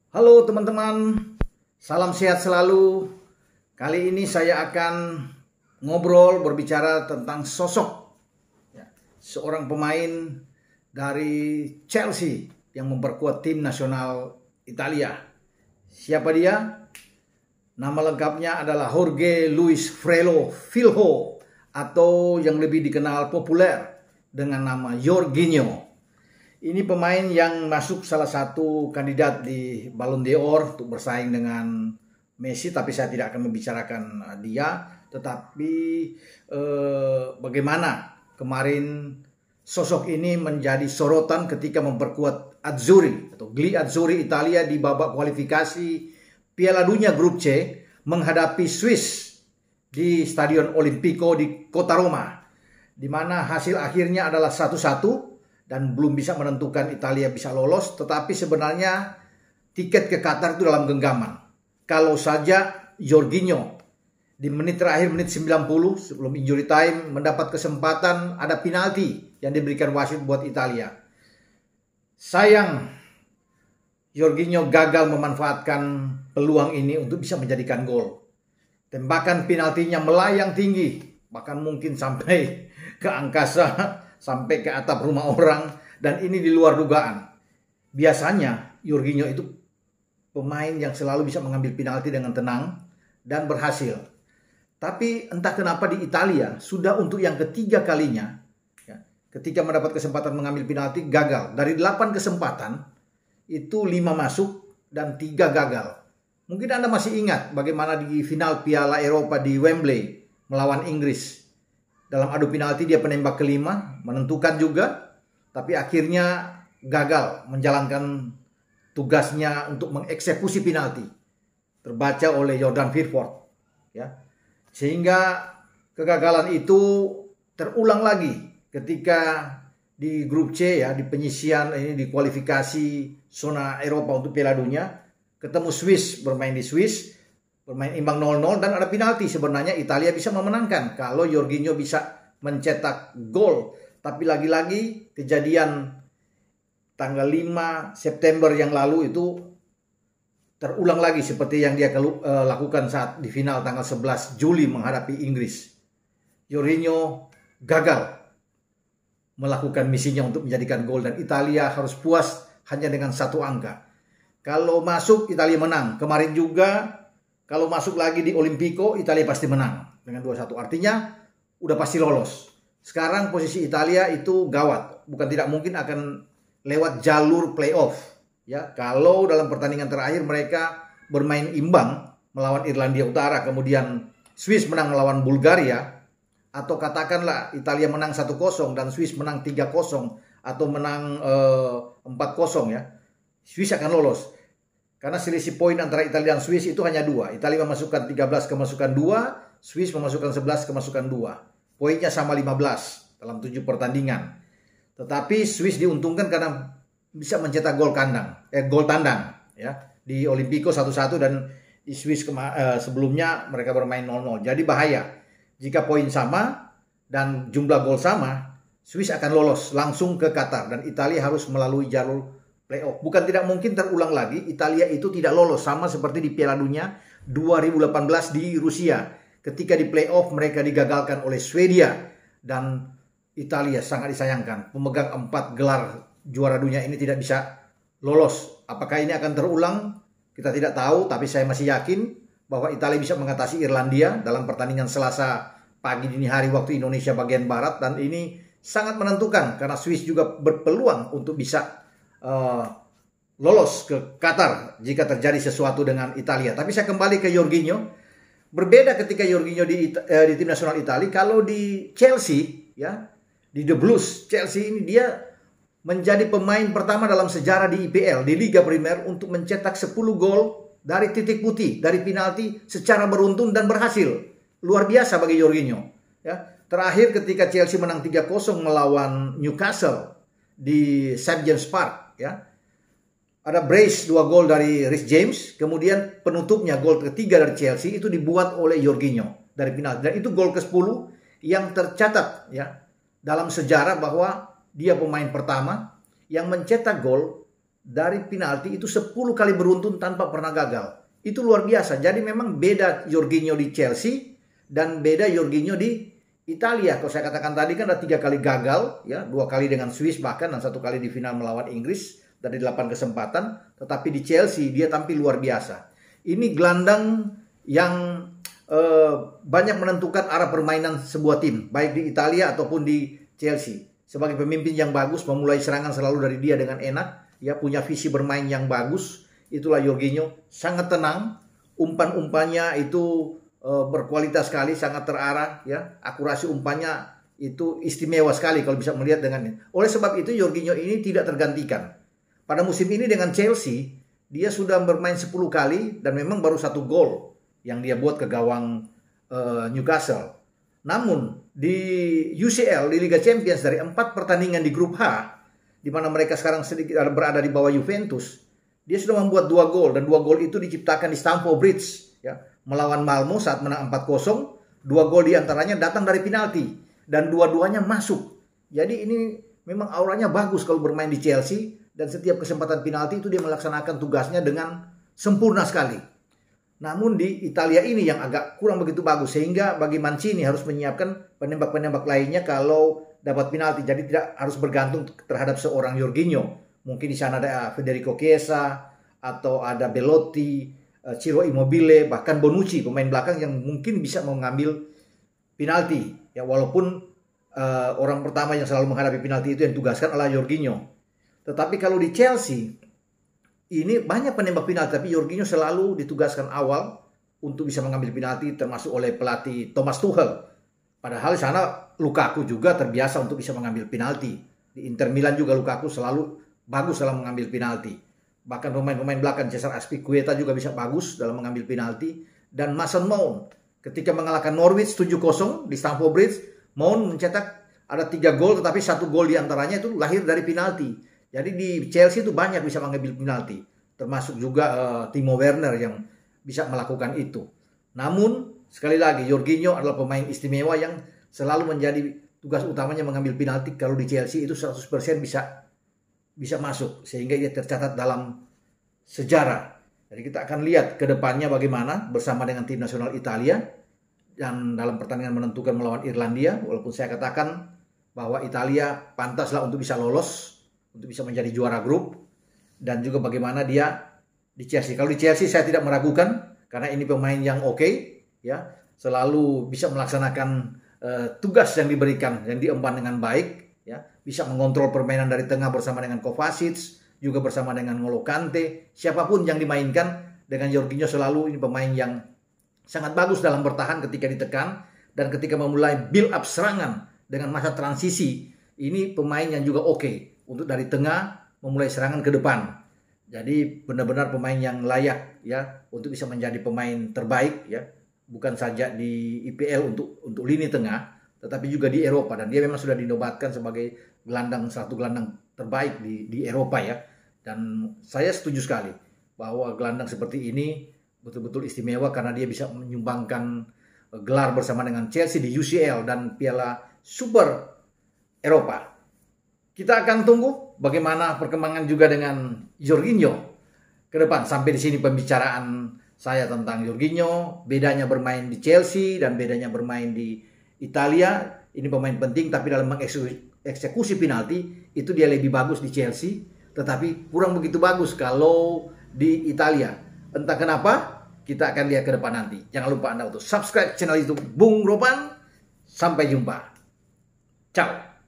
Halo teman-teman, salam sehat selalu. Kali ini saya akan berbicara tentang sosok seorang pemain dari Chelsea yang memperkuat tim nasional Italia. Siapa dia? Nama lengkapnya adalah Jorge Luis Filho, atau yang lebih dikenal populer dengan nama Jorginho. Ini pemain yang masuk salah satu kandidat di Ballon d'Or untuk bersaing dengan Messi, tapi saya tidak akan membicarakan dia. Tetapi bagaimana kemarin sosok ini menjadi sorotan ketika memperkuat Azzurri atau Gli Azzurri Italia di babak kualifikasi Piala Dunia Grup C menghadapi Swiss di Stadion Olimpico di kota Roma, di mana hasil akhirnya adalah 1-1. Dan belum bisa menentukan Italia bisa lolos, tetapi sebenarnya tiket ke Qatar itu dalam genggaman. Kalau saja Jorginho di menit terakhir, menit 90 sebelum injury time, mendapat kesempatan ada penalti yang diberikan wasit buat Italia. Sayang, Jorginho gagal memanfaatkan peluang ini untuk bisa menjadikan gol. Tembakan penaltinya melayang tinggi, bahkan mungkin sampai ke angkasa, sampai ke atap rumah orang, dan ini di luar dugaan. Biasanya Jorginho itu pemain yang selalu bisa mengambil penalti dengan tenang dan berhasil. Tapi entah kenapa di Italia sudah untuk yang ketiga kalinya ketika mendapat kesempatan mengambil penalti gagal. Dari 8 kesempatan itu 5 masuk dan 3 gagal. Mungkin Anda masih ingat bagaimana di final Piala Eropa di Wembley melawan Inggris. Dalam adu penalti dia penembak kelima, menentukan juga, tapi akhirnya gagal menjalankan tugasnya untuk mengeksekusi penalti. Terbaca oleh Jordan Pickford, ya. Sehingga kegagalan itu terulang lagi ketika di grup C, ya, di penyisian ini, di kualifikasi zona Eropa untuk Piala Dunia, ketemu Swiss, bermain di Swiss, bermain imbang 0-0 dan ada penalti. Sebenarnya Italia bisa memenangkan kalau Jorginho bisa mencetak gol. Tapi lagi-lagi kejadian tanggal 5 September yang lalu itu terulang lagi seperti yang dia lakukan saat di final tanggal 11 Juli menghadapi Inggris. Jorginho gagal melakukan misinya untuk menjadikan gol dan Italia harus puas hanya dengan 1 angka. Kalau masuk Italia menang. Kemarin juga kalau masuk lagi di Olimpico, Italia pasti menang dengan 2-1. Artinya udah pasti lolos. Sekarang posisi Italia itu gawat. Bukan tidak mungkin akan lewat jalur playoff. Ya, kalau dalam pertandingan terakhir mereka bermain imbang melawan Irlandia Utara, kemudian Swiss menang melawan Bulgaria, atau katakanlah Italia menang 1-0 dan Swiss menang 3-0 atau menang 4-0, ya. Swiss akan lolos. Karena selisih poin antara Italia dan Swiss itu hanya 2. Italia memasukkan 13 kemasukan 2, Swiss memasukkan 11 kemasukan 2. Poinnya sama 15 dalam 7 pertandingan. Tetapi Swiss diuntungkan karena bisa mencetak gol tandang, ya. Di Olimpico 1-1 dan di Swiss sebelumnya mereka bermain 0-0. Jadi bahaya. Jika poin sama dan jumlah gol sama, Swiss akan lolos langsung ke Qatar dan Italia harus melalui jalur playoff. Bukan tidak mungkin terulang lagi, Italia itu tidak lolos, sama seperti di Piala Dunia 2018 di Rusia. Ketika di playoff mereka digagalkan oleh Swedia dan Italia sangat disayangkan. Pemegang 4 gelar juara dunia ini tidak bisa lolos. Apakah ini akan terulang? Kita tidak tahu, tapi saya masih yakin bahwa Italia bisa mengatasi Irlandia dalam pertandingan Selasa pagi dini hari waktu Indonesia bagian Barat, dan ini sangat menentukan karena Swiss juga berpeluang untuk bisa lolos ke Qatar jika terjadi sesuatu dengan Italia. Tapi saya kembali ke Jorginho. Berbeda ketika Jorginho di tim nasional Italia. Kalau di Chelsea, ya, di The Blues Chelsea ini, dia menjadi pemain pertama dalam sejarah di IPL, di Liga Primer, untuk mencetak 10 gol dari titik putih, dari penalti secara beruntun dan berhasil. Luar biasa bagi Jorginho, ya. Terakhir ketika Chelsea menang 3-0 melawan Newcastle di St. James Park, ya. Ada brace 2 gol dari Reece James, kemudian penutupnya gol ketiga dari Chelsea itu dibuat oleh Jorginho dari penalti. Dan itu gol ke-10 yang tercatat, ya, dalam sejarah bahwa dia pemain pertama yang mencetak gol dari penalti itu 10 kali beruntun tanpa pernah gagal. Itu luar biasa. Jadi memang beda Jorginho di Chelsea dan beda Jorginho di Italia. Kalau saya katakan tadi kan ada 3 kali gagal, ya, 2 kali dengan Swiss bahkan dan 1 kali di final melawan Inggris dari 8 kesempatan. Tetapi di Chelsea dia tampil luar biasa. Ini gelandang yang banyak menentukan arah permainan sebuah tim, baik di Italia ataupun di Chelsea. Sebagai pemimpin yang bagus, memulai serangan selalu dari dia dengan enak, ya, punya visi bermain yang bagus. Itulah Jorginho, sangat tenang, umpan-umpannya itu berkualitas sekali, sangat terarah, ya. Akurasi umpannya itu istimewa sekali kalau bisa melihat dengan ini. Oleh sebab itu Jorginho ini tidak tergantikan. Pada musim ini dengan Chelsea, dia sudah bermain 10 kali dan memang baru 1 gol yang dia buat ke gawang Newcastle. Namun di UCL, di Liga Champions, dari 4 pertandingan di grup H, di mana mereka sekarang sedikit berada di bawah Juventus, dia sudah membuat 2 gol dan 2 gol itu diciptakan di Stamford Bridge, ya, melawan Malmo saat menang 4-0. 2 gol diantaranya datang dari penalti dan dua-duanya masuk. Jadi ini memang auranya bagus kalau bermain di Chelsea dan setiap kesempatan penalti itu dia melaksanakan tugasnya dengan sempurna sekali. Namun di Italia ini yang agak kurang begitu bagus, sehingga bagi Mancini harus menyiapkan penembak-penembak lainnya kalau dapat penalti. Jadi tidak harus bergantung terhadap seorang Jorginho. Mungkin di sana ada Federico Chiesa atau ada Belotti, Ciro Immobile, bahkan Bonucci, pemain belakang yang mungkin bisa mengambil penalti. Ya, walaupun orang pertama yang selalu menghadapi penalti itu yang ditugaskan adalah Jorginho. Tetapi kalau di Chelsea ini banyak penembak penalti, tapi Jorginho selalu ditugaskan awal untuk bisa mengambil penalti, termasuk oleh pelatih Thomas Tuchel. Padahal di sana Lukaku juga terbiasa untuk bisa mengambil penalti. Di Inter Milan juga Lukaku selalu bagus dalam mengambil penalti. Bahkan pemain-pemain belakang Cesar Azpilicueta juga bisa bagus dalam mengambil penalti. Dan Mason Mount ketika mengalahkan Norwich 7-0 di Stamford Bridge, Mount mencetak ada 3 gol, tetapi 1 gol diantaranya itu lahir dari penalti. Jadi di Chelsea itu banyak bisa mengambil penalti, termasuk juga Timo Werner yang bisa melakukan itu. Namun sekali lagi Jorginho adalah pemain istimewa yang selalu menjadi tugas utamanya mengambil penalti. Kalau di Chelsea itu 100% bisa masuk, sehingga ia tercatat dalam sejarah. Jadi kita akan lihat ke depannya bagaimana bersama dengan tim nasional Italia dan dalam pertandingan menentukan melawan Irlandia. Walaupun saya katakan bahwa Italia pantaslah untuk bisa lolos, untuk bisa menjadi juara grup, dan juga bagaimana dia di Chelsea. Kalau di Chelsea saya tidak meragukan karena ini pemain yang oke, ya, selalu bisa melaksanakan tugas yang diberikan, yang diemban dengan baik, ya, bisa mengontrol permainan dari tengah bersama dengan Kovacic, juga bersama dengan N'Golo Kante, siapapun yang dimainkan dengan Jorginho selalu ini pemain yang sangat bagus dalam bertahan ketika ditekan dan ketika memulai build up serangan dengan masa transisi. Ini pemain yang juga oke untuk dari tengah memulai serangan ke depan. Jadi benar-benar pemain yang layak, ya, untuk bisa menjadi pemain terbaik, ya, bukan saja di IPL untuk lini tengah, tetapi juga di Eropa, dan dia memang sudah dinobatkan sebagai satu gelandang terbaik di Eropa, ya. Dan saya setuju sekali bahwa gelandang seperti ini betul-betul istimewa karena dia bisa menyumbangkan gelar bersama dengan Chelsea di UCL dan Piala Super Eropa. Kita akan tunggu bagaimana perkembangan juga dengan Jorginho ke depan. Sampai di sini pembicaraan saya tentang Jorginho, bedanya bermain di Chelsea dan bedanya bermain di Italia. Ini pemain penting, tapi dalam mengeksekusi penalti itu dia lebih bagus di Chelsea, tetapi kurang begitu bagus kalau di Italia. Entah kenapa, kita akan lihat ke depan nanti. Jangan lupa Anda untuk subscribe channel YouTube Bung Ropan. Sampai jumpa. Ciao.